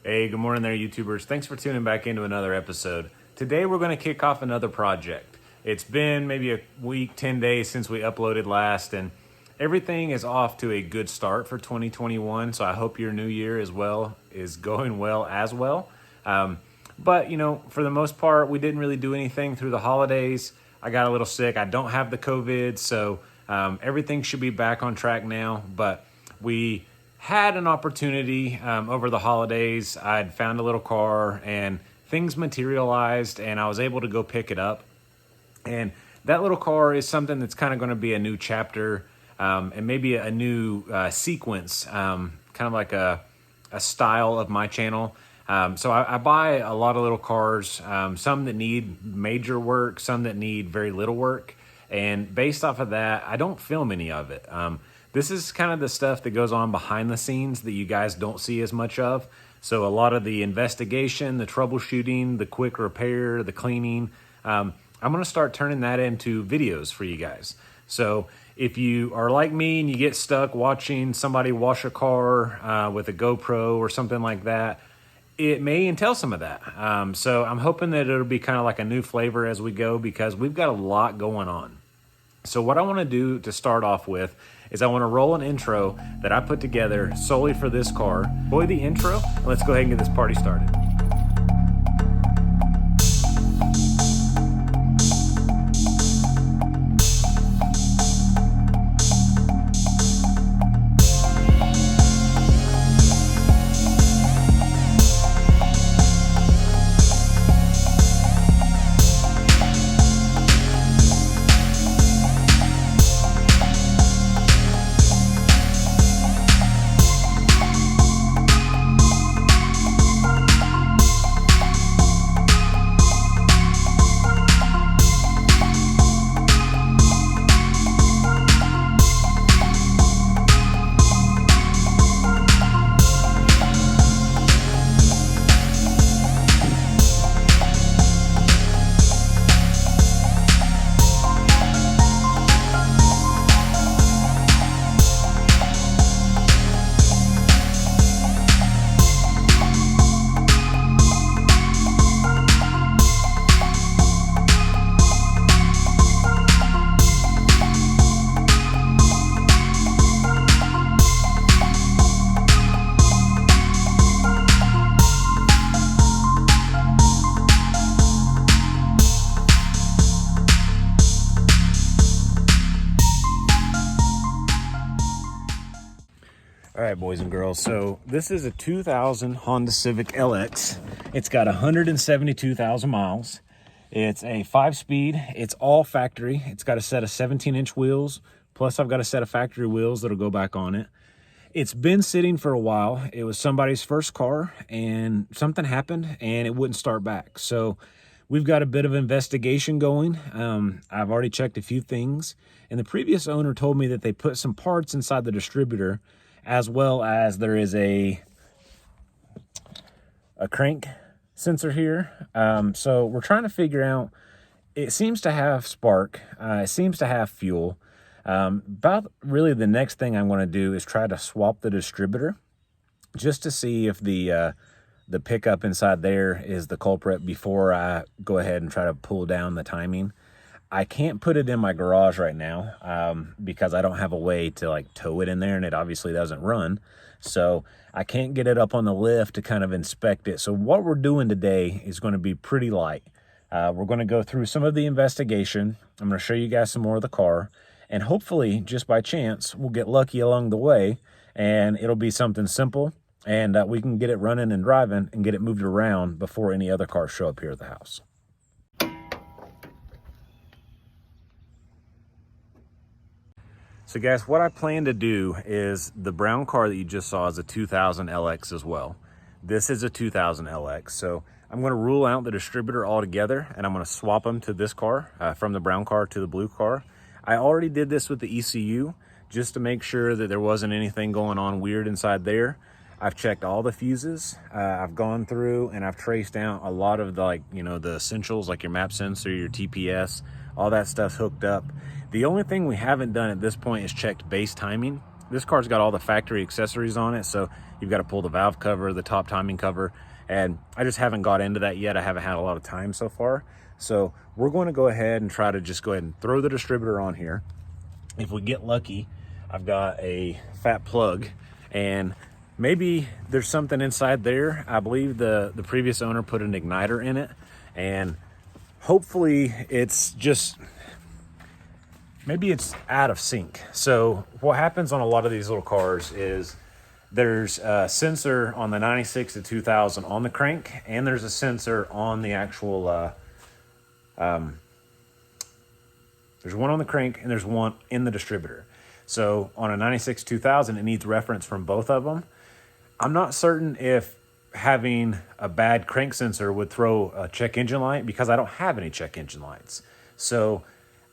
Hey, good morning there, YouTubers. Thanks for tuning back into another episode. Today we're going to kick off another project. It's been maybe a week, 10 days since we uploaded last, and everything is off to a good start for 2021, so I hope your new year as well is going well as well. But, you know, for the most part, we didn't really do anything through the holidays. I got a little sick. I don't have the COVID, so everything should be back on track now, but we had an opportunity over the holidays. I'd found a little car and things materialized and I was able to go pick it up. And that little car is something that's kind of going to be a new chapter and maybe a new sequence, kind of like a style of my channel. So I buy a lot of little cars, some that need major work, some that need very little work. And based off of that, I don't film any of it. This is kind of the stuff that goes on behind the scenes that you guys don't see as much of. So a lot of the investigation, the troubleshooting, the quick repair, the cleaning, I'm going to start turning that into videos for you guys. So if you are like me and you get stuck watching somebody wash a car with a GoPro or something like that, it may entail some of that. So I'm hoping that it'll be kind of like a new flavor as we go because we've got a lot going on. So what I want to do to start off with is I want to roll an intro that I put together solely for this car. Enjoy the intro, and let's go ahead and get this party started. All right, boys and girls, so this is a 2000 Honda Civic LX. It's got 172,000 miles. It's a 5-speed. It's all factory. It's got a set of 17-inch wheels, plus I've got a set of factory wheels that'll go back on it. It's been sitting for a while. It was somebody's first car, and something happened, and it wouldn't start back. So we've got a bit of investigation going. I've already checked a few things, and the previous owner told me that they put some parts inside the distributor, as well as there is a crank sensor here. So we're trying to figure out, it seems to have spark, it seems to have fuel. About really the next thing I'm going to do is try to swap the distributor just to see if the pickup inside there is the culprit before I go ahead and try to pull down the timing. I can't put it in my garage right now because I don't have a way to like tow it in there, and it obviously doesn't run. So I can't get it up on the lift to kind of inspect it. So what we're doing today is going to be pretty light. We're going to go through some of the investigation. I'm going to show you guys some more of the car, and hopefully just by chance we'll get lucky along the way and it'll be something simple, and we can get it running and driving and get it moved around before any other cars show up here at the house. So guys, what I plan to do is the brown car that you just saw is a 2000 LX as well. This is a 2000 LX. So I'm going to rule out the distributor altogether, and I'm going to swap them to this car, from the brown car to the blue car. I already did this with the ECU just to make sure that there wasn't anything going on weird inside there. I've checked all the fuses. I've gone through and I've traced out a lot of the, like, you know, the essentials, like your map sensor, your TPS, all that stuff's hooked up. The only thing we haven't done at this point is checked base timing. This car's got all the factory accessories on it, so you've got to pull the valve cover, the top timing cover, and I just haven't got into that yet. I haven't had a lot of time so far. So we're going to go ahead and try to just go ahead and throw the distributor on here. If we get lucky, I've got a fat plug, and maybe there's something inside there. I believe the previous owner put an igniter in it, and hopefully it's just, maybe it's out of sync. So what happens on a lot of these little cars is there's a sensor on the 96 to 2000 on the crank, and there's a sensor on the actual, there's one on the crank and there's one in the distributor. So on a 96 2000, it needs reference from both of them. I'm not certain if having a bad crank sensor would throw a check engine light, because I don't have any check engine lights. So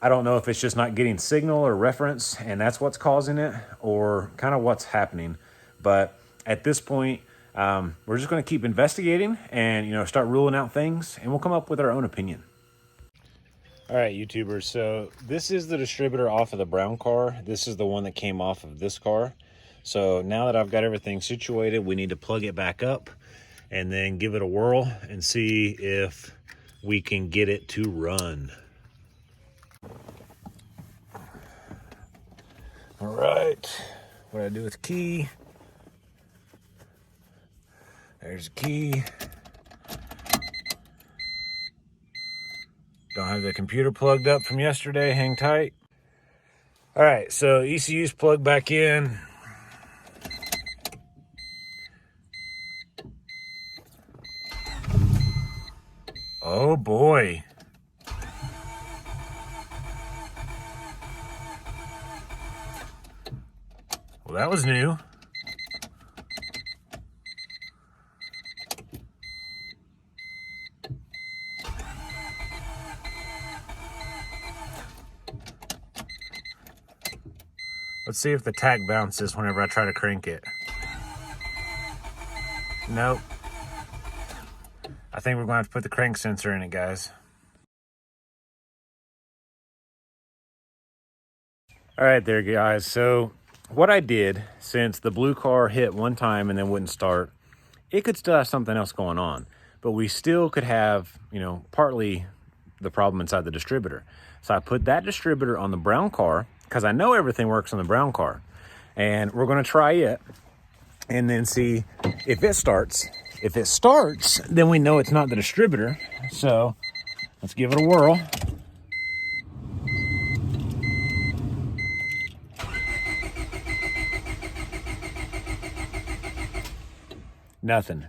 I don't know if it's just not getting signal or reference and that's what's causing it, or kind of what's happening. But at this point, we're just going to keep investigating and, start ruling out things, and we'll come up with our own opinion. All right, YouTubers, so this is the distributor off of the brown car. This is the one that came off of this car. So now that I've got everything situated, we need to plug it back up and then give it a whirl and see if we can get it to run. All right, what I do with key. There's a key. Don't have the computer plugged up from yesterday, hang tight. All right, so ECU's plugged back in. Oh boy. Well, that was new. Let's see if the tach bounces whenever I try to crank it. Nope. I think we're going to have to put the crank sensor in it, guys. All right there, guys. So what I did, since the blue car hit one time and then wouldn't start, it could still have something else going on, but we still could have, partly the problem inside the distributor. So I put that distributor on the brown car, because I know everything works on the brown car, and we're going to try it and then see if it starts. If it starts, then we know it's not the distributor. So let's give it a whirl. Nothing.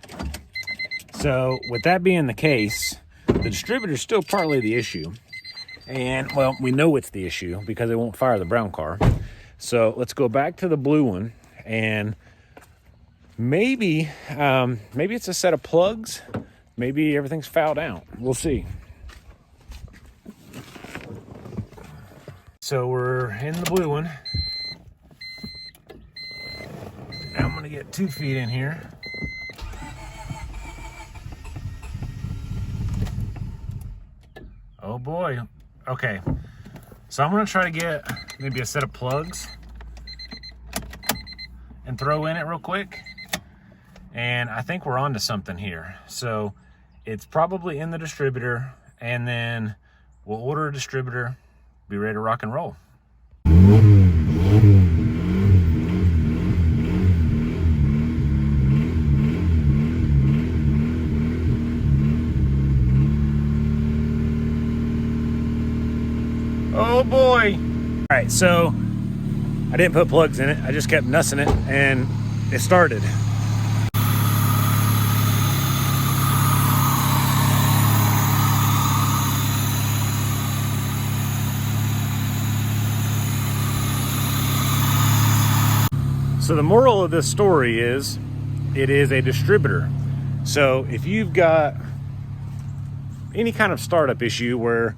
So with that being the case, the distributor is still partly the issue. And, well, we know it's the issue because it won't fire the brown car. So let's go back to the blue one, and maybe it's a set of plugs. Maybe everything's fouled out. We'll see. So we're in the blue one. Now I'm going to get 2 feet in here. Oh boy. Okay, so I'm gonna try to get maybe a set of plugs and throw in it real quick. And I think we're onto something here. So it's probably in the distributor, and then we'll order a distributor, be ready to rock and roll. Oh boy. All right, so I didn't put plugs in it. I just kept nussing it and it started. So the moral of this story is it is a distributor. So if you've got any kind of startup issue where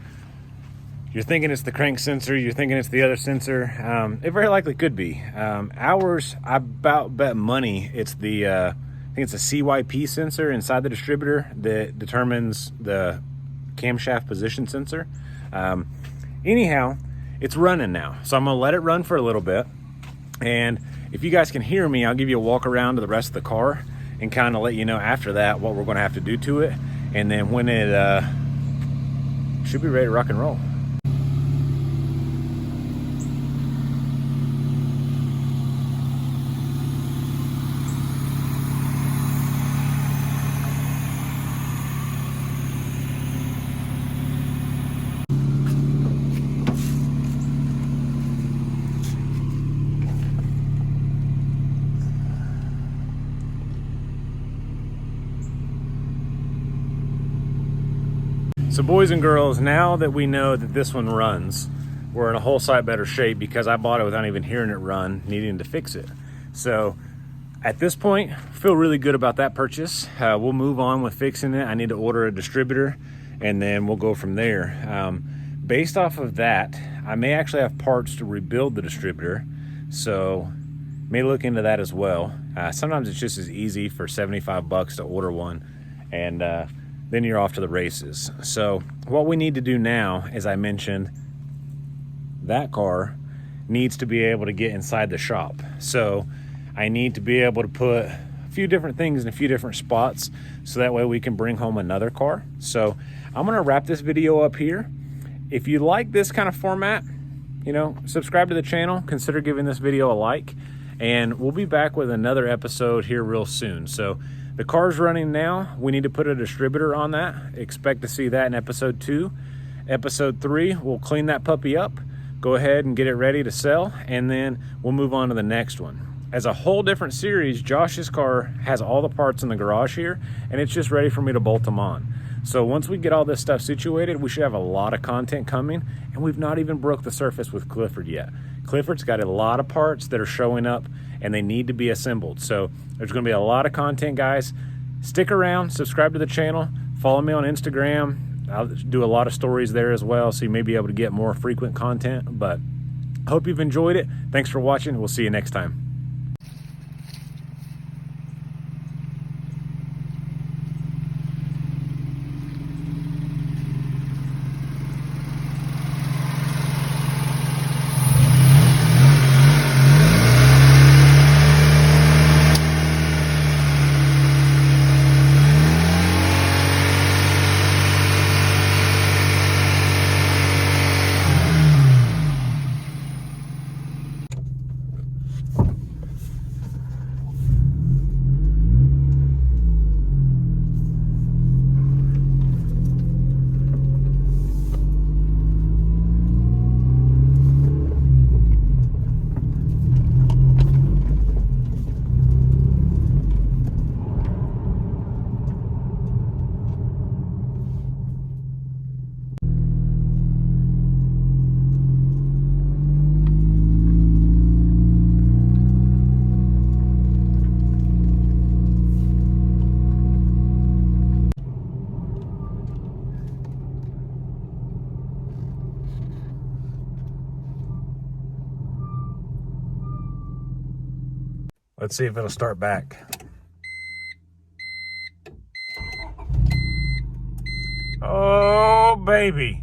you're thinking it's the crank sensor, you're thinking it's the other sensor, it very likely could be. Ours, I about bet money it's the, I think it's a CYP sensor inside the distributor that determines the camshaft position sensor. Anyhow, it's running now. So I'm gonna let it run for a little bit. And if you guys can hear me, I'll give you a walk around to the rest of the car and kind of let you know after that what we're going to have to do to it. And then when it should be ready to rock and roll. So boys and girls, now that we know that this one runs, we're in a whole sight better shape because I bought it without even hearing it run, needing to fix it. So at this point, feel really good about that purchase. We'll move on with fixing it. I need to order a distributor and then we'll go from there. Based off of that, I may actually have parts to rebuild the distributor. So may look into that as well. Sometimes it's just as easy for 75 bucks to order one, and then you're off to the races. So what we need to do now, as I mentioned, that car needs to be able to get inside the shop. So I need to be able to put a few different things in a few different spots so that way we can bring home another car. So I'm gonna wrap this video up here. If you like this kind of format, you know, subscribe to the channel, consider giving this video a like, and we'll be back with another episode here real soon. So the car's running now. We need to put a distributor on that. Expect to see that in episode 2. Episode 3, we'll clean that puppy up, go ahead and get it ready to sell, and then we'll move on to the next one. As a whole different series, Josh's car has all the parts in the garage here, and it's just ready for me to bolt them on. So once we get all this stuff situated, we should have a lot of content coming, and we've not even broke the surface with Clifford yet. Clifford's got a lot of parts that are showing up and they need to be assembled. So there's gonna be a lot of content, guys. Stick around, subscribe to the channel, follow me on Instagram. I'll do a lot of stories there as well, so you may be able to get more frequent content, but I hope you've enjoyed it. Thanks for watching. We'll see you next time. Let's see if it'll start back. Oh, baby.